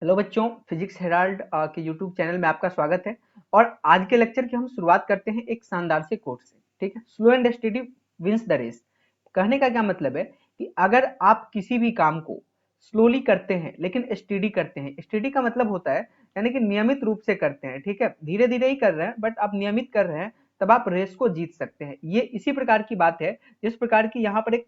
Hello बच्चों, physics Herald के YouTube channel में आपका स्वागत है। और आज के लेक्चर की हम शुरुआत करते हैं एक शानदार से कोट से। ठीक है, slow and steady wins the race. कहने का क्या मतलब है कि अगर आप किसी भी काम को स्लोली करते हैं लेकिन स्टेडी करते हैं, स्टेडी का मतलब होता है यानी कि नियमित रूप से करते हैं। ठीक है, धीरे धीरे ही कर रहे हैं बट आप नियमित कर रहे हैं, तब आप रेस को जीत सकते हैं। ये इसी प्रकार की बात है जिस प्रकार की यहाँ पर एक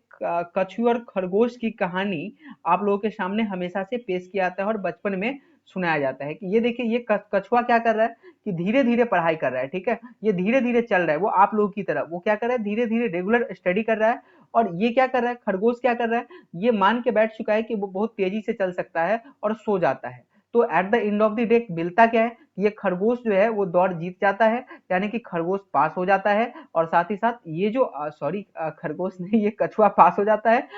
कछुआ और खरगोश की कहानी आप लोगों के सामने हमेशा से पेश किया जाता है और बचपन में सुनाया जाता है कि ये देखिए, ये कछुआ क्या कर रहा है कि धीरे धीरे पढ़ाई कर रहा है। ठीक है, ये धीरे धीरे चल रहा है, वो आप लोगों की तरह वो क्या कर रहा है, धीरे धीरे रेगुलर स्टडी कर रहा है। और ये क्या कर रहा है, खरगोश क्या कर रहा है, ये मान के बैठ चुका है कि वो बहुत तेजी से चल सकता है और सो जाता है। तो at the end of the day मिलता क्या है, ये खरगोश जो है वो दौड़ जीत जाता है, यानी कि खरगोश पास हो जाता है। और साथ ही साथ ये जो सॉरी, खरगोश नहीं, ये कछुआ पास हो जाता है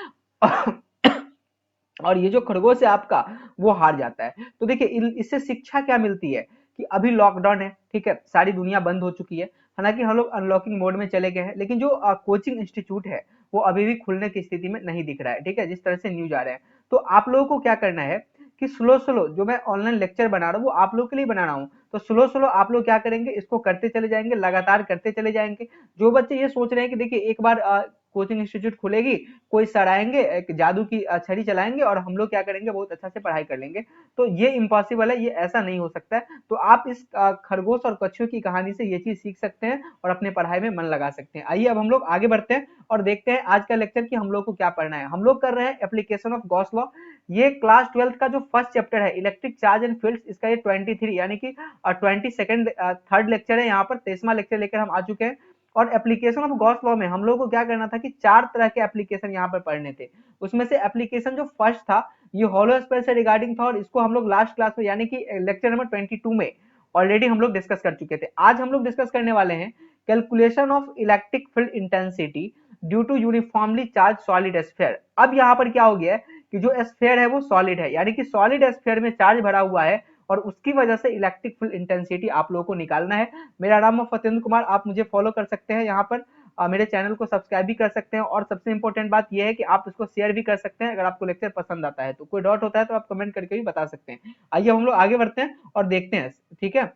और ये जो खरगोश है आपका, वो हार जाता है। तो देखिए, इससे शिक्षा क्या मिलती है कि अभी लॉकडाउन है, ठीक है, सारी दुनिया बंद हो चुकी है। हालांकि हम लोग अनलॉकिंग मोड में चले गए हैं, लेकिन जो कोचिंग इंस्टीट्यूट है वो अभी भी खुलने की स्थिति में नहीं दिख रहा है। ठीक है, जिस तरह से न्यूज आ रहे हैं, तो आप लोगों को क्या करना है कि स्लो स्लो जो मैं ऑनलाइन लेक्चर बना रहा हूँ वो आप लोग के लिए बना रहा हूँ, तो स्लो स्लो आप लोग क्या करेंगे, इसको करते चले जाएंगे, लगातार करते चले जाएंगे। जो बच्चे ये सोच रहे हैं कि देखिए एक बार कोचिंग इंस्टीट्यूट खुलेगी, कोई सर आएंगे, एक जादू की छड़ी चलाएंगे और हम लोग क्या करेंगे, बहुत अच्छा से पढ़ाई कर लेंगे, तो ये इम्पॉसिबल है, ये ऐसा नहीं हो सकता है। तो आप इस खरगोश और कछुए की कहानी से ये चीज सीख सकते हैं और अपने पढ़ाई में मन लगा सकते हैं। आइए अब हम लोग आगे बढ़ते हैं और देखते हैं आज का लेक्चर कि हम लोग को क्या पढ़ना है। हम लोग कर रहे हैं एप्लीकेशन ऑफ गॉस लॉ। ये क्लास 12th का जो फर्स्ट चैप्टर है, इलेक्ट्रिक चार्ज एंड फील्ड्स, इसका ये 23 यानी कि 22nd थर्ड लेक्चर है। यहाँ पर 23वां लेक्चर लेकर हम आ चुके हैं। और एप्लीकेशन ऑफ गॉस लॉ में हम लोग को क्या करना था कि चार तरह के एप्लीकेशन यहाँ पर पढ़ने थे। उसमें से एप्लीकेशन जो फर्स्ट था, ये हॉलो स्फीयर से रिगार्डिंग था और इसको हम लोग लास्ट क्लास में यानी कि लेक्चर नंबर 22 में ऑलरेडी हम लोग डिस्कस कर चुके थे। आज हम लोग डिस्कस करने वाले हैं calculation of electric field intensity due to uniformly charged solid sphere. अब यहाँ पर क्या हो गया है कि जो स्फीयर है वो सॉलिड है, यानी कि सॉलिड स्फीयर में चार्ज भरा हुआ है और उसकी वजह से इलेक्ट्रिक फील्ड इंटेंसिटी आप लोगों को निकालना है। मेरा नाम है फतेंद्र कुमार, आप मुझे फॉलो कर सकते हैं यहाँ पर, मेरे चैनल को सब्सक्राइब भी कर सकते हैं और सबसे इंपॉर्टेंट बात यह है कि आप इसको शेयर भी कर सकते हैं। अगर आपको लेक्चर पसंद आता है तो कोई डाउट होता है तो आप कमेंट करके भी बता सकते हैं। आइए हम लोग आगे बढ़ते हैं और देखते हैं। ठीक है,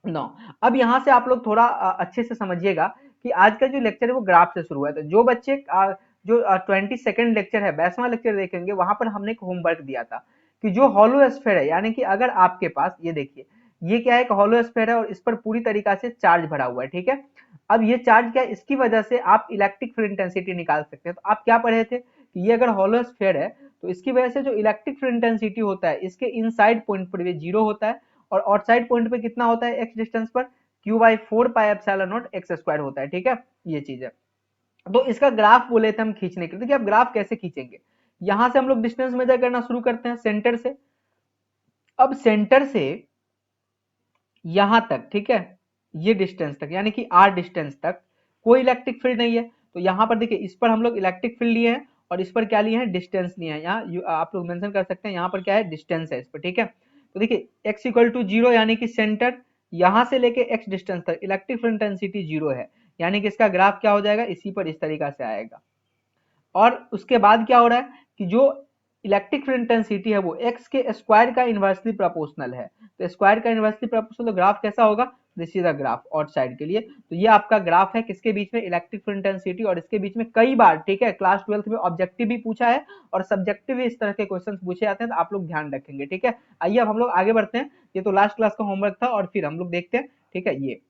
नो, अब यहाँ से आप लोग थोड़ा अच्छे से समझिएगा कि आज का जो लेक्चर है वो ग्राफ से शुरू है। तो जो बच्चे जो 22nd लेक्चर है, 22वां लेक्चर देखेंगे, वहां पर हमने एक होमवर्क दिया था कि जो हॉलो स्फीयर है, यानी कि अगर आपके पास ये देखिए, ये क्या है, एक हॉलो स्फीयर है और इस पर पूरी तरीका से चार्ज भरा हुआ है। ठीक है, अब ये चार्ज क्या है, इसकी वजह से आप इलेक्ट्रिक फील्ड इंटेंसिटी निकाल सकते हैं। तो आप क्या पढ़े थे कि ये अगर हॉलो स्फीयर है तो इसकी वजह से जो इलेक्ट्रिक फील्ड इंटेंसिटी होता है, इसके इनसाइड पॉइंट पर ये जीरो होता है और आउटसाइड पॉइंट पे कितना होता है, एक्स डिस्टेंस पर q/4 pi epsilon naught x square होता है। ठीक है, ये चीज है। तो इसका ग्राफ बोले थे हम खींचने के लिए। देखिए, अब ग्राफ कैसे खींचेंगे, यहां से हम लोग डिस्टेंस मेजर करना शुरू करते हैं सेंटर से। अब सेंटर से यहां तक, ठीक है, ये डिस्टेंस तक यानी कि आर डिस्टेंस तक कोई इलेक्ट्रिक फील्ड नहीं है। तो यहां पर देखिए, इस पर हम लोग इलेक्ट्रिक फील्ड लिए हैं और इस पर क्या लिए हैं, डिस्टेंस लिए हैं। यहाँ आप लोग मेंशन कर सकते हैं, यहाँ पर क्या है, डिस्टेंस है इस पर। ठीक है, तो देखिए x इक्वल टू जीरो यानी कि सेंटर, यहां से लेके x डिस्टेंस तक इलेक्ट्रिक फील्ड इंटेंसिटी जीरो है, यानी कि इसका ग्राफ क्या हो जाएगा, इसी पर इस तरीका से आएगा। और उसके बाद क्या हो रहा है कि जो इलेक्ट्रिक फील्ड इंटेंसिटी है वो एक्स के स्क्वायर का इनवर्सली प्रोपोर्शनल है। तो स्क्वायर का इनवर्सली प्रोपोर्शनल, तो ग्राफ कैसा होगा, this is the graph out side के लिए। तो ये आपका ग्राफ है किसके बीच में, इलेक्ट्रिक फील्ड इंटेंसिटी और इसके बीच में। कई बार, ठीक है, क्लास 12th में ऑब्जेक्टिव भी पूछा है और सब्जेक्टिव भी इस तरह के क्वेश्चन पूछे जाते हैं, तो आप लोग ध्यान रखेंगे। ठीक है, आइए अब हम लोग आगे बढ़ते हैं। ये तो लास्ट क्लास का होमवर्क था और फिर हम लोग देखते हैं, ठीक है, ये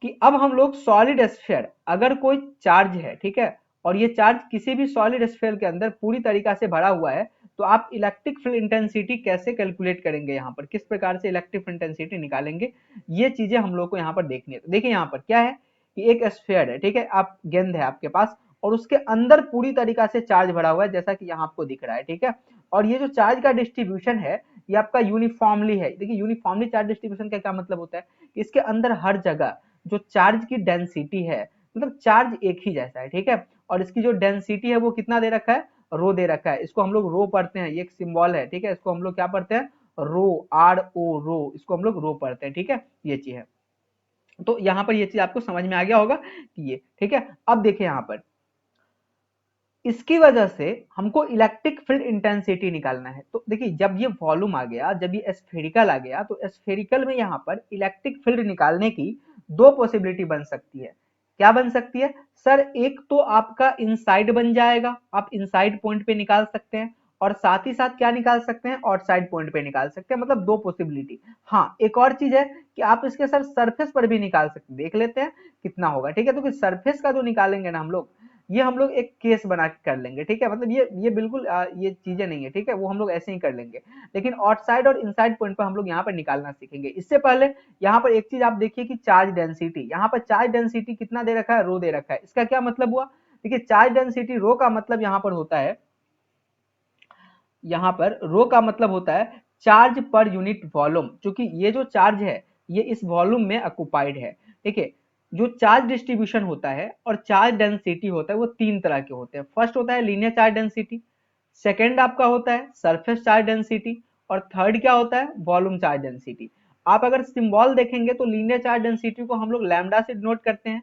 कि अब हम लोग सॉलिड स्फीयर, अगर कोई चार्ज है, ठीक है, और ये चार्ज किसी भी सॉलिड स्फीयर के अंदर पूरी तरीका से भरा हुआ है, तो आप इलेक्ट्रिक फील्ड इंटेंसिटी कैसे कैलकुलेट करेंगे, यहाँ पर किस प्रकार से इलेक्ट्रिक फील्ड इंटेंसिटी निकालेंगे, ये चीजें हम लोग को यहाँ पर देखनी है। तो देखिए यहाँ पर क्या है कि एक स्फीयर है, ठीक है, आप गेंद है आपके पास और उसके अंदर पूरी तरीका से चार्ज भरा हुआ है, जैसा कि यहाँ आपको दिख रहा है। ठीक है, और ये जो चार्ज का डिस्ट्रीब्यूशन है ये आपका यूनिफॉर्मली है। देखिए, यूनिफॉर्मली चार्ज डिस्ट्रीब्यूशन का क्या मतलब होता है कि इसके अंदर हर जगह जो चार्ज की डेंसिटी है, मतलब चार्ज एक ही जैसा है। ठीक है, और इसकी जो डेंसिटी है वो कितना दे रखा है, रो दे रखा है। इसको हम लोग रो पढ़ते हैं, ये एक सिंबल है। ठीक है, इसको हम लोग क्या पढ़ते हैं, रो, RO, रो, इसको हम लोग रो पढ़ते हैं। ठीक है, ये चीज है। तो यहाँ पर ये चीज आपको समझ में आ गया होगा कि ये ठीक है। अब देखिए यहाँ पर इसकी वजह से हमको इलेक्ट्रिक फील्ड इंटेंसिटी निकालना है। तो देखिए जब ये वॉल्यूम आ गया, जब ये स्फेरिकल आ गया, तो स्फेरिकल में यहाँ पर इलेक्ट्रिक फील्ड निकालने की दो पॉसिबिलिटी बन सकती है। क्या बन सकती है सर? एक तो आपका इनसाइड बन जाएगा, आप इनसाइड पॉइंट पे निकाल सकते हैं, और साथ ही साथ क्या निकाल सकते हैं, आउटसाइड पॉइंट पे निकाल सकते हैं, मतलब दो पॉसिबिलिटी। हाँ एक और चीज है कि आप इसके सर सरफेस पर भी निकाल सकते हैं, देख लेते हैं कितना होगा। ठीक है, तो सरफेस का जो निकालेंगे ना हम लोग, ये हम लोग एक केस बना के कर लेंगे। ठीक है, मतलब ये बिल्कुल ये चीजें नहीं है। ठीक है, वो हम लोग ऐसे ही कर लेंगे, लेकिन आउटसाइड और इनसाइड पॉइंट पर हम लोग यहाँ पर निकालना सीखेंगे। इससे पहले यहाँ पर एक चीज आप देखिए कि चार्ज डेंसिटी, यहाँ पर चार्ज डेंसिटी कितना दे रखा है, रो दे रखा है। इसका क्या मतलब हुआ? देखिए चार्ज डेंसिटी रो का मतलब यहाँ पर होता है, यहाँ पर रो का मतलब होता है चार्ज पर यूनिट वॉल्यूम। क्योंकि ये जो चार्ज है ये इस वॉल्यूम में ऑक्युपाइड है। ठीक है, जो चार्ज डिस्ट्रीब्यूशन होता है और चार्ज डेंसिटी होता है वो तीन तरह के होते हैं। फर्स्ट होता है लीनियर चार्ज डेंसिटी, सेकेंड आपका होता है सरफेस चार्ज डेंसिटी, और थर्ड क्या होता है, वॉल्यूम चार्ज डेंसिटी। आप अगर सिंबल देखेंगे तो लीनियर चार्ज डेंसिटी को हम लोग लैम्डा से डिनोट करते हैं,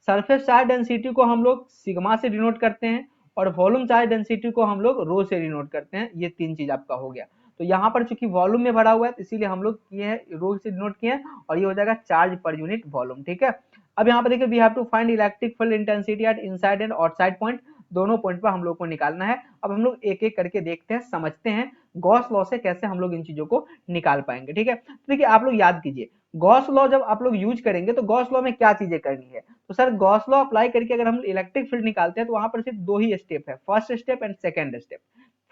सरफेस चार्ज डेंसिटी को हम लोग सिग्मा से डिनोट करते हैं, और वॉल्यूम चार्ज डेंसिटी को हम लोग रो से डिनोट करते हैं। ये तीन चीज आपका हो गया। तो यहाँ पर चूंकि वॉल्यूम में भरा हुआ है तो इसीलिए हम लोग किए हैं रो से डिनोट किए हैं, और ये हो जाएगा चार्ज पर यूनिट वॉल्यूम। ठीक है, अब यहाँ पर देखिए we have to find electric field intensity at inside and outside point, दोनों पॉइंट पर हम लोग को निकालना है। अब हम लोग एक एक करके देखते हैं, समझते हैं गॉस लॉ से कैसे हम लोग इन चीजों को निकाल पाएंगे। ठीक है, तो देखिए आप लोग याद कीजिए गॉस लॉ जब आप लोग यूज करेंगे तो गॉस लॉ में क्या चीजें करनी है। तो सर गॉस लॉ अप्लाई करके अगर हम इलेक्ट्रिक फील्ड निकालते हैं तो वहां पर सिर्फ दो ही स्टेप है, first step and second step.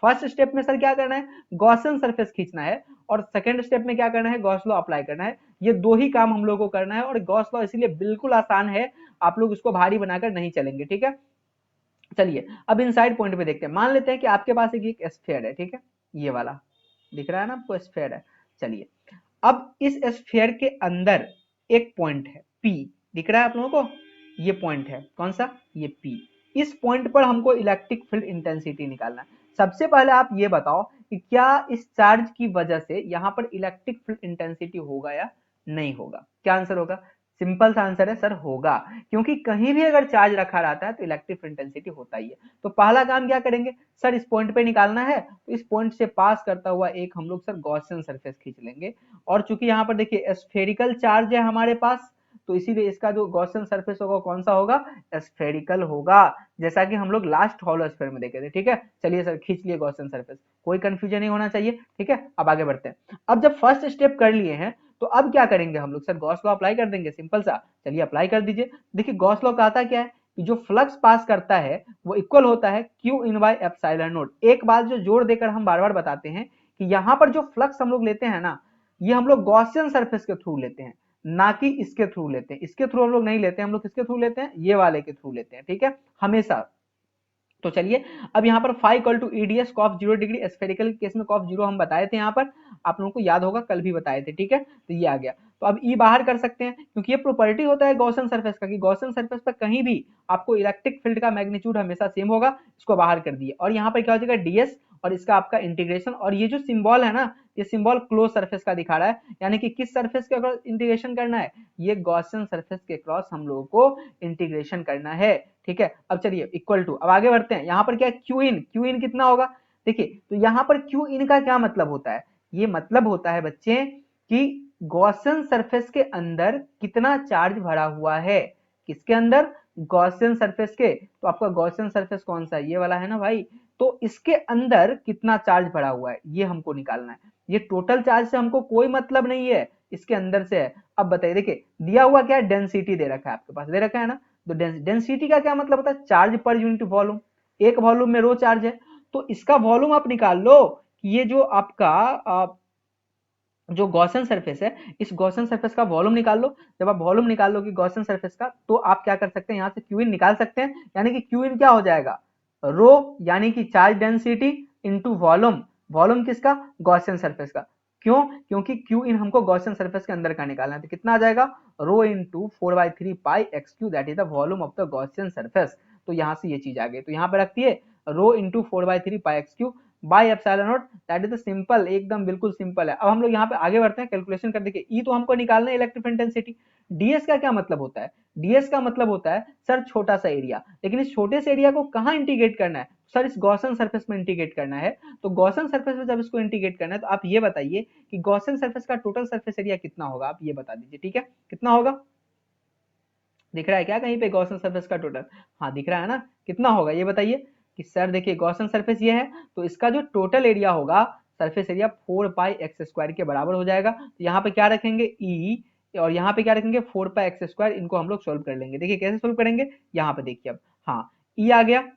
First step में सर क्या करना है, गॉसियन सरफेस खींचना है, और सेकंड स्टेप में क्या करना है, गॉस लॉ अप्लाई करना है। ये दो ही काम हम लोग को करना है, और गॉस लॉ इसीलिए बिल्कुल आसान है, आप लोग इसको भारी बनाकर नहीं चलेंगे। ठीक है, चलिए अब इनसाइड पॉइंट पे देखते हैं। मान लेते हैं कि आपके पास एक स्फीयर है। ठीक है, ये वाला दिख रहा है ना आपको, स्फीयर है। चलिए अब इस स्फीयर के अंदर एक पॉइंट है P, दिख रहा है आप लोगों को, ये पॉइंट है कौन सा, ये P। इस पॉइंट पर हमको इलेक्ट्रिक फील्ड इंटेंसिटी निकालना है। सबसे पहले आप ये बताओ कि क्या इस चार्ज की वजह से यहाँ पर इलेक्ट्रिक फील्ड इंटेंसिटी होगा या नहीं होगा? क्या आंसर होगा? सिंपल सा आंसर है सर होगा, क्योंकि कहीं भी अगर चार्ज रखा रहता है तो इलेक्ट्रिक फील्ड इंटेंसिटी होता ही है। तो पहला काम क्या करेंगे सर, इस पॉइंट पे निकालना है, तो इस पॉइंट से पास करता हुआ एक हम लोग सर गॉसियन सरफेस खींच लेंगे। और चूंकि यहाँ पर देखिए स्फेरिकल चार्ज है हमारे पास, तो इसीलिए इसका जो गॉसियन सरफेस होगा कौन सा होगा, स्फेरिकल होगा, जैसा कि हम लोग लास्ट हॉलो स्फीयर में देखे थे। ठीक है, चलिए सर खींच लिए गॉसियन सरफेस, कोई कंफ्यूजन नहीं होना चाहिए। ठीक है, अब आगे बढ़ते हैं। अब जब फर्स्ट स्टेप कर लिए हैं तो अब क्या करेंगे हम लोग, सर गॉस लॉ अप्लाई कर देंगे, सिंपल सा। चलिए अप्लाई कर दीजिए। देखिए गॉस लॉ कहता क्या है कि जो फ्लक्स पास करता है वो इक्वल होता है Q in by epsilon note. एक बात जो जोड़ देकर हम बार बार बताते हैं कि यहाँ पर जो फ्लक्स हम लोग लेते हैं ना, ये हम लोग गॉसियन सरफेस के थ्रू लेते हैं, ना कि इसके थ्रू लेते हैं। इसके थ्रू हम लोग नहीं लेते हैं, हम लोग किसके थ्रू लेते हैं, ये वाले के थ्रू लेते हैं। ठीक है, हमेशा। तो चलिए अब यहाँ पर phi equal to EDS cos 0 degree, spherical case में कॉफ 0 हम बताए थे, यहाँ पर आप लोगों को याद होगा कल भी बताए थे। ठीक है, तो ये आ गया। तो अब ई बाहर कर सकते हैं, क्योंकि ये प्रॉपर्टी होता है गॉसियन सरफेस का कि गॉसियन सरफेस पर कहीं भी आपको इलेक्ट्रिक फील्ड का मैग्नीट्यूड हमेशा सेम होगा। इसको बाहर कर दिए, और यहाँ पर क्या हो जाएगा डीएस, और इसका आपका इंटीग्रेशन, और ये जो सिंबल है ना, ये सिंबल क्लोज सरफेस का दिखा रहा है, यानी कि किस सरफेस के अक्रॉस इंटीग्रेशन करना है, ये गॉसियन सरफेस के क्रॉस हम लोगों को इंटीग्रेशन करना है। ठीक है, अब चलिए इक्वल टू, अब आगे बढ़ते हैं। यहाँ पर क्या क्यू इन, क्यू इन कितना होगा, देखिए तो यहाँ पर क्यू इन का क्या मतलब होता है, ये मतलब होता है बच्चे कि गॉसियन सरफेस के अंदर कितना चार्ज भरा हुआ है, किसके अंदर, गॉसियन सरफेस के। तो आपका गॉसियन सरफेस कौन सा है, ये वाला है ना भाई, तो इसके अंदर कितना चार्ज भरा हुआ है ये हमको निकालना है। ये टोटल चार्ज से हमको कोई मतलब नहीं है, इसके अंदर से है। अब बताइए, देखिए दिया हुआ क्या है, डेंसिटी दे रखा है आपके पास, दे रखा है ना। तो डेंसिटी का क्या मतलब होता है, चार्ज पर यूनिट वॉल्यूम। एक वॉल्यूम में रो चार्ज है, तो इसका वॉल्यूम आप निकाल लो कि ये जो आपका जो गॉसियन सरफेस है, इस गॉसियन सरफेस का वॉल्यूम निकाल लो। जब आप वॉल्यूम निकाल लो कि गॉसियन सरफेस का, तो आप क्या कर सकते हैं, यहाँ से क्यू इन निकाल सकते हैं, यानी कि क्यू इन क्या हो जाएगा, रो यानी कि charge density into volume, volume किसका, गॉसियन सरफेस का। क्यों, क्योंकि क्यू इन हमको गॉसियन सरफेस के अंदर का निकालना है, तो कितना आ जाएगा, rho into 4/3 pi x q, that is the volume of the Gaussian surface. तो यहाँ से ये चीज आ गई, तो यहाँ पे रखती है rho into 4/3 pi x q, by epsilon not, that is the simple, एकदम बिल्कुल सिंपल है। अब हम लोग यहाँ पे आगे बढ़ते हैं, कैलकुलेशन कर देखिए। ई तो हमको निकालना है इलेक्ट्रिक इंटेंसिटी। डीएस का क्या मतलब होता है? डीएस का मतलब होता है सर छोटा सा एरिया, लेकिन इस छोटे से एरिया को कहाँ इंटीग्रेट करना है सर? इस गॉसन सरफेस में इंटीग्रेट करना है। तो गॉसन सरफेस में जब इसको इंटीग्रेट करना है तो आप ये बताइए कि गॉसन सरफेस का टोटल सरफेस एरिया कितना होगा, आप ये बता दीजिए, ठीक है? कितना होगा, दिख रहा है क्या कहीं पे गॉसन सरफेस का टोटल? हाँ दिख रहा है ना, कितना होगा ये बताइए। कि सर देखिए गॉसन सरफेस ये है, तो इसका जो टोटल एरिया होगा सरफेस एरिया 4πx² के बराबर हो जाएगा। तो यहाँ पे क्या रखेंगे ई, और यहाँ पे क्या रखेंगे 4πx²। इनको हम लोग सोल्व कर लेंगे, देखिए कैसे सोल्व करेंगे, यहाँ पे देखिए अब। हाँ ई आ गया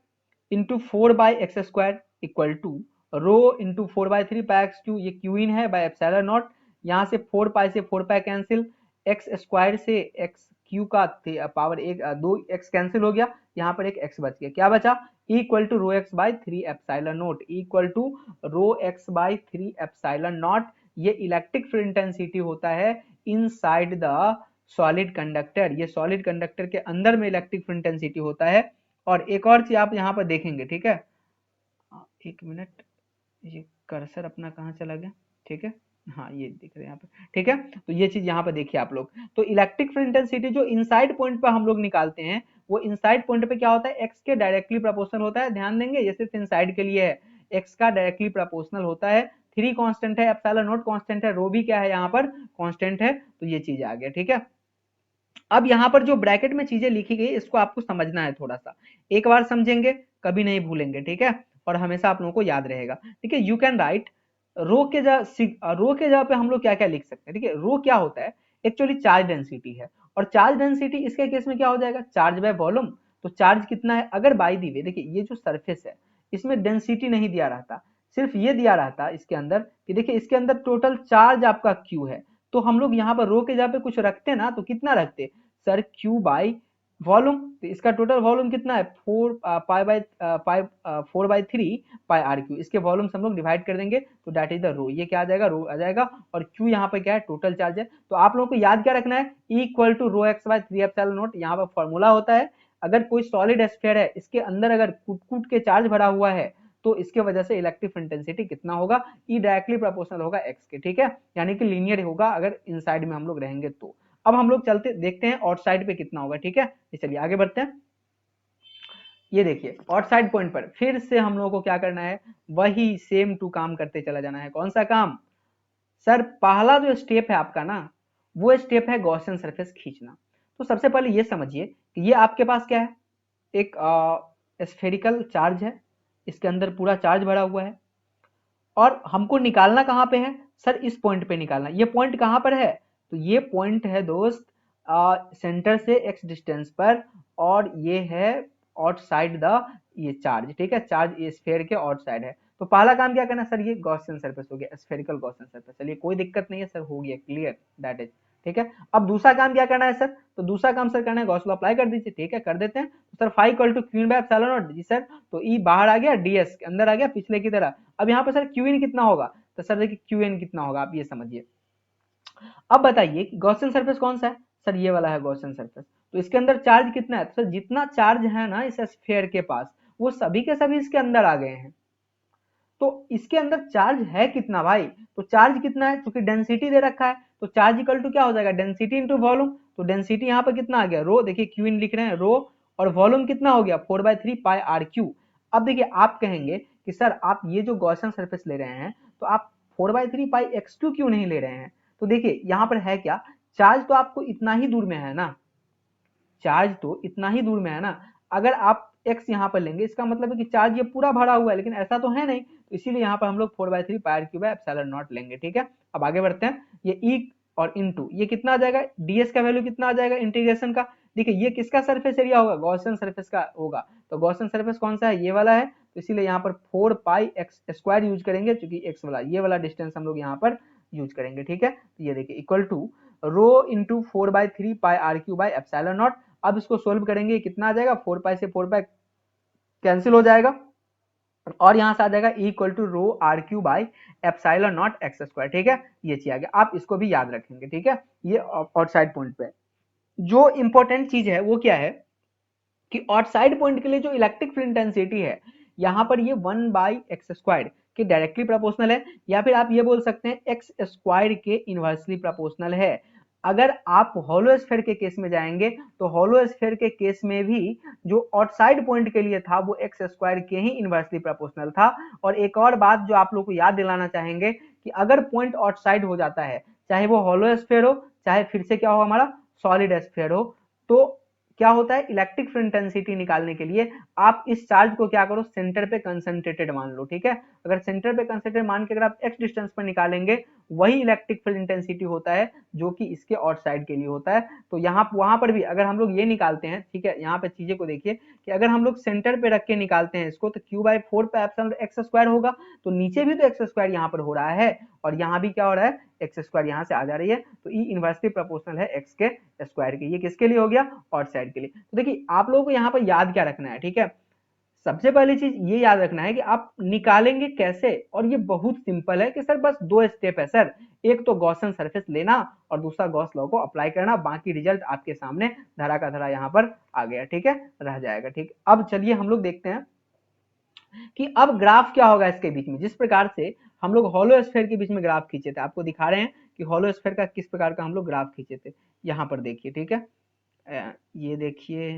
into 4/x² equal to rho into 4/3πx3, ये क्यू इन है बाय एप्सिलॉन नॉट। यहाँ से 4π से 4π कैंसिल, एक्स स्क्वायर से एक्स क्यू का पावर एक 2x कैंसिल हो गया, यहाँ पर एक x बच गया, क्या बचा equal to rho x by 3 epsilon naught, equal to rho x by 3 epsilon naught. ये इलेक्ट्रिक फील्ड इंटेंसिटी होता है इनसाइड द सॉलिड कंडक्टर, ये सॉलिड कंडक्टर के अंदर में इलेक्ट्रिक फील्ड इंटेंसिटी होता है। और एक और चीज आप यहाँ पर देखेंगे, ठीक है, एक मिनट, ये कर्सर अपना कहाँ चला गया, ठीक है, हाँ ये दिख रहे हैं यहाँ पे, ठीक है। तो ये चीज यहाँ पे देखिए आप लोग, तो इलेक्ट्रिक फील्ड इंटेंसिटी जो इनसाइड पॉइंट पे हम लोग निकालते हैं, वो इनसाइड पॉइंट पे क्या होता है, एक्स के डायरेक्टली प्रोपोर्शनल होता है। ध्यान देंगे ये सिर्फ इनसाइड के लिए है, एक्स का डायरेक्टली प्रोपोर्शनल होता है। 3 कांस्टेंट है, एप्सिलॉन नॉट कांस्टेंट है, रो भी क्या है यहाँ पर कांस्टेंट है। तो ये चीज आ गया, ठीक है। अब यहाँ पर जो ब्रैकेट में चीजें लिखी गई इसको आपको समझना है थोड़ा सा, एक बार समझेंगे कभी नहीं भूलेंगे, ठीक है, और हमेशा आप लोगों को याद रहेगा, ठीक है। यू कैन राइट रो के जगह पे हम लोग क्या क्या लिख सकते हैं, ठीक है। रो क्या होता है, एक्चुअली चार्ज डेंसिटी है, और चार्ज डेंसिटी इसके केस में क्या हो जाएगा, चार्ज बाय वॉल्यूम। तो चार्ज कितना है, अगर बाय दी वे देखिए ये जो सरफेस है इसमें डेंसिटी नहीं दिया रहता, सिर्फ ये दिया रहता इसके अंदर कि देखिए इसके अंदर टोटल चार्ज आपका क्यू है। तो हम लोग यहाँ पर रो के जगह पे कुछ रखते ना, तो कितना रखते सर, क्यू बाई वॉल्यूम। तो इसका टोटल वॉल्यूम कितना है 4/3 πr क्यू, इसके वॉल्यूम से हम लोग डिवाइड कर देंगे, तो दैट इज द रो, ये क्या आ जाएगा, रो आ जाएगा। और क्यू यहाँ पे क्या है, टोटल चार्ज है। तो आप लोगों को याद क्या रखना है, equal to rho x by 3 epsilon naught. यहाँ पर फॉर्मूला होता है, अगर कोई सॉलिड स्फीयर है इसके अंदर अगर कूट कूट के चार्ज भरा हुआ है तो इसके वजह से इलेक्ट्रिक इंटेंसिटी कितना होगा, ई डायरेक्टली प्रोपोर्शनल होगा एक्स के, ठीक है, यानी कि लीनियर होगा अगर इनसाइड में हम लोग रहेंगे तो। अब हम लोग चलते देखते हैं आउटसाइड पे कितना होगा, ठीक है। चलिए आगे बढ़ते हैं। ये देखिए आउटसाइड पॉइंट पर फिर से हम लोगों को क्या करना है, वही सेम टू काम करते चला जाना है। कौन सा काम सर, पहला जो स्टेप है आपका ना, वो स्टेप है गॉसियन सरफेस खींचना। तो सबसे पहले ये समझिए कि ये आपके पास क्या है, एक स्फेरिकल चार्ज है, इसके अंदर पूरा चार्ज भरा हुआ है, और हमको निकालना कहाँ पे है सर, इस पॉइंट पे निकालना। ये पॉइंट कहाँ पर है, तो ये पॉइंट है दोस्त सेंटर से एक्स डिस्टेंस पर, और ये है आउटसाइड द ये चार्ज, ठीक है, चार्ज ये स्फीयर के आउटसाइड है। तो पहला काम क्या करना सर, ये गॉसियन सरफेस हो गया, स्फेरिकल गॉसियन सरफेस। चलिए कोई दिक्कत नहीं है सर, हो गया क्लियर, दैट इज ठीक है। अब दूसरा काम क्या करना है सर, तो दूसरा काम सर करना है गॉस लॉ अप्लाई कर दीजिए, ठीक है, कर देते हैं। तो sir phi equal to q in by epsilon naught, जी सर, तो ई बाहर आ गया, डीएस के अंदर आ गया पिछले की तरह। अब यहाँ पे सर क्यू इन कितना होगा, तो सर देखिए क्यू इन कितना होगा आप ये समझिए। अब बताइए कि गॉसियन सरफेस कौन सा है सर, ये वाला है गॉसियन सरफेस। तो इसके अंदर चार्ज कितना है, तो सर जितना चार्ज है ना इस स्फीयर के पास, वो सभी के सभी इसके अंदर आ गए हैं। तो इसके अंदर चार्ज है कितना भाई, तो चार्ज कितना है, क्योंकि डेंसिटी दे रखा है, तो चार्ज इक्वल टू क्या हो जाएगा, डेंसिटी इंटू वॉल्यूम। तो डेंसिटी यहाँ पर कितना आ गया, रो, देखिए क्यू इन लिख रहे हैं रो, और वॉल्यूम कितना हो गया 4/3 πr क्यू। अब देखिए आप कहेंगे कि सर आप ये जो गॉसियन सरफेस ले रहे हैं, तो आप 4/3 πx2 क्यों नहीं ले रहे हैं। तो देखिए यहाँ पर है क्या, चार्ज तो आपको इतना ही दूर में है ना, चार्ज तो इतना ही दूर में है ना। अगर आप x यहाँ पर लेंगे, इसका मतलब है कि चार्ज ये पूरा भरा हुआ है, लेकिन ऐसा तो है नहीं, तो इसीलिए यहाँ पर हम लोग 4/3 πr क्यूब लेंगे, ठीक है। अब आगे बढ़ते हैं, ये e और इनटू ये कितना आ जाएगा, ds का वैल्यू कितना आ जाएगा इंटीग्रेशन का। देखिए ये किसका सरफेस एरिया होगा, गॉसियन सरफेस का होगा। तो गॉसियन सरफेस कौन सा है, ये वाला है, तो इसीलिए यहाँ पर 4πx² यूज करेंगे, क्योंकि x वाला ये वाला डिस्टेंस हम लोग यहाँ पर यूज करेंगे, ठीक है। तो ये देखिए equal to rho into 4/3 πr cube. अब इसको सोल्व करेंगे, कितना आ जाएगा, 4π से 4π कैंसिल हो जाएगा, और यहां से आ जाएगा equal to rho r q by epsilon naught x square, ठीक है। ये चीज आ गया, आप इसको भी याद रखेंगे, ठीक है। ये आउटसाइड पॉइंट पे जो इंपॉर्टेंट चीज है वो क्या है कि आउटसाइड पॉइंट के लिए जो इलेक्ट्रिक फील्ड इंटेंसिटी है, यहाँ पर ये 1/x² के डायरेक्टली प्रोपोर्शनल है, या फिर आप ये बोल सकते हैं एक्स स्क्वायर के इनवर्सली प्रोपोर्शनल है। अगर आप होलो स्फीयर के केस में जाएंगे तो होलो स्फीयर के केस में भी जो आउटसाइड पॉइंट के लिए था वो एक्स स्क्वायर के ही इनवर्सली प्रोपोर्शनल था। और एक और बात जो आप लोग को याद दिलाना चाहेंगे कि अगर पॉइंट आउटसाइड हो जाता है, चाहे वो होलो स्फीयर हो, चाहे फिर से क्या हो हमारा सॉलिड स्फीयर हो, तो क्या होता है, इलेक्ट्रिक फील्ड इंटेंसिटी निकालने के लिए आप इस चार्ज को क्या करो, सेंटर पे कंसंट्रेटेड मान लो, ठीक है। अगर सेंटर पे कंसंट्रेटेड मान के अगर आप एक्स डिस्टेंस पर निकालेंगे, वही इलेक्ट्रिक फील्ड इंटेंसिटी होता है जो कि इसके आउटसाइड के लिए होता है। तो यहाँ वहां पर भी अगर हम लोग ये निकालते हैं, ठीक है, यहाँ पे चीजें को देखिए कि अगर हम लोग सेंटर पे रख के निकालते हैं इसको, तो q/4 पे एप्सिलॉन एक्स स्क्वायर होगा, तो नीचे भी तो एक्स स्क्वायर यहाँ पर हो रहा है और यहाँ भी क्या हो रहा है, एक्स स्क्वायर यहाँ से आ जा रही है, तो ई इनवर्सली प्रोपोर्शनल है एक्स के स्क्वायर के। ये किसके लिए हो गया, आउटसाइड के लिए। तो देखिए आप लोगों को यहाँ पर याद क्या रखना है, ठीक है, सबसे पहली चीज ये याद रखना है कि आप निकालेंगे कैसे, और ये बहुत सिंपल है कि सर बस दो स्टेप है सर, एक तो गॉसियन सरफेस लेना और दूसरा गॉस लॉ को अप्लाई करना, बाकी रिजल्ट आपके सामने धरा का धरा यहाँ पर आ गया, ठीक है, रह जाएगा। ठीक, अब चलिए हम लोग देखते हैं कि अब ग्राफ क्या होगा इसके बीच में। जिस प्रकार से हम लोग होलो स्फीयर के बीच में ग्राफ खींचे थे, आपको दिखा रहे हैं कि होलो स्फीयर का किस प्रकार का हम लोग ग्राफ खींचे थे, यहाँ पर देखिए, ठीक है, ये देखिए,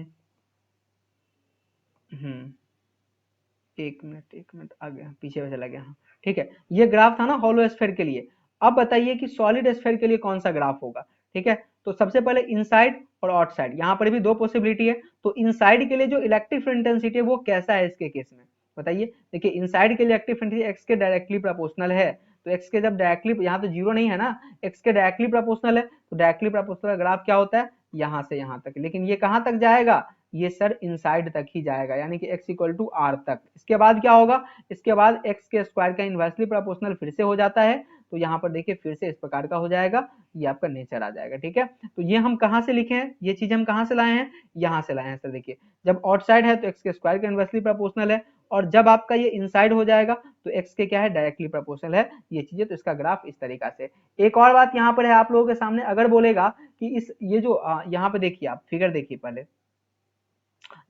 एक मिनट आ गया, पीछे में चला गया, हाँ ठीक है, ये ग्राफ था ना होलो स्फीयर के लिए। अब बताइए कि सॉलिड स्फीयर के लिए कौन सा ग्राफ होगा, ठीक है। तो सबसे पहले इनसाइड और आउटसाइड, यहाँ पर भी दो पॉसिबिलिटी है। तो इनसाइड के लिए जो इलेक्ट्रिक फील्ड इंटेंसिटी है वो कैसा है इसके केस में, बताइए। देखिए इनसाइड के लिए इलेक्ट्रिक फील्ड इंटेंसिटी एक्स के डायरेक्टली प्रोपोर्शनल है, तो एक्स के जब डायरेक्टली, यहाँ तो जीरो नहीं है ना, एक्स के डायरेक्टली प्रोपोर्शनल है, तो डायरेक्टली प्रोपोर्शनल ग्राफ क्या होता है, यहाँ से यहाँ तक। लेकिन ये कहाँ तक जाएगा, ये सर इनसाइड तक ही जाएगा, यानी कि x इक्वल टू आर तक। इसके बाद क्या होगा, इसके बाद x के स्क्वायर का इनवर्सली प्रोपोर्शनल फिर से हो जाता है, तो यहाँ पर देखिए फिर से इस प्रकार का हो जाएगा, ये आपका नेचर आ जाएगा, ठीक है। तो ये हम कहाँ से लिखे हैं, ये चीज हम कहाँ से लाए हैं, यहाँ से लाए हैं सर। देखिए जब आउटसाइड है तो x के स्क्वायर का इनवर्सली प्रोपोर्शनल है, और जब आपका ये इनसाइड हो जाएगा तो x के क्या है, डायरेक्टली प्रोपोर्शनल है, ये चीजें। तो इसका ग्राफ इस तरीका से। एक और बात यहाँ पर है आप लोगों के सामने, अगर बोलेगा कि इस ये जो यहाँ पे देखिए, आप फिगर देखिए पहले,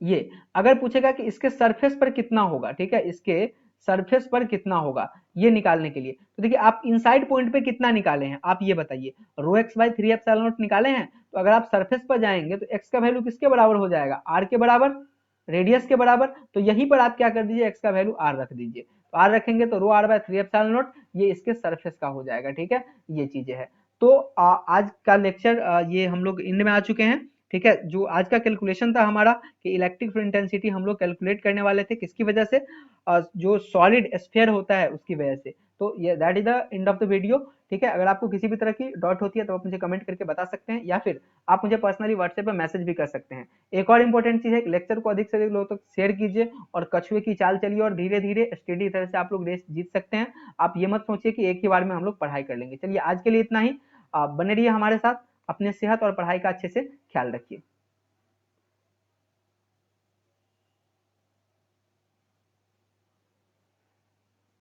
ये अगर पूछेगा कि इसके सरफेस पर कितना होगा, ठीक है, इसके सरफेस पर कितना होगा, ये निकालने के लिए, तो देखिए आप इनसाइड पॉइंट पे कितना निकाले हैं, आप ये बताइए। रो एक्स बाई 3 एप्सिलॉन नॉट निकाले हैं, तो अगर आप सरफेस पर जाएंगे तो एक्स का वैल्यू किसके बराबर हो जाएगा, आर के बराबर, रेडियस के बराबर। तो यहीं पर आप क्या कर दीजिए, एक्स का वैल्यू आर रख दीजिए, तो आर रखेंगे तो रो आर बाय 3 एप्सिलॉन नॉट, ये इसके सरफेस का हो जाएगा, ठीक है, ये चीजें है। तो आज का लेक्चर ये हम लोग एंड में आ चुके हैं, ठीक है। जो आज का कैलकुलेशन था हमारा कि इलेक्ट्रिक फील्ड इंटेंसिटी हम लोग कैलकुलेट करने वाले थे, किसकी वजह से, जो सॉलिड स्फीयर होता है उसकी वजह से। तो ये that is the end of the video, ठीक है। अगर आपको किसी भी तरह की डाउट होती है तो आप मुझे कमेंट करके बता सकते हैं, या फिर आप मुझे पर्सनली व्हाट्सएप पे मैसेज भी कर सकते हैं। एक और इंपॉर्टेंट चीज है, लेक्चर को अधिक से अधिक लोगों तक शेयर कीजिए और कछुए की चाल चलिए, और धीरे धीरे स्टेडी तरह से आप लोग रेस जीत सकते हैं। आप ये मत सोचिए कि एक ही बार में हम लोग पढ़ाई कर लेंगे। चलिए आज के लिए इतना ही, आप बने रहिए हमारे साथ, अपने सेहत और पढ़ाई का अच्छे से ख्याल रखिए।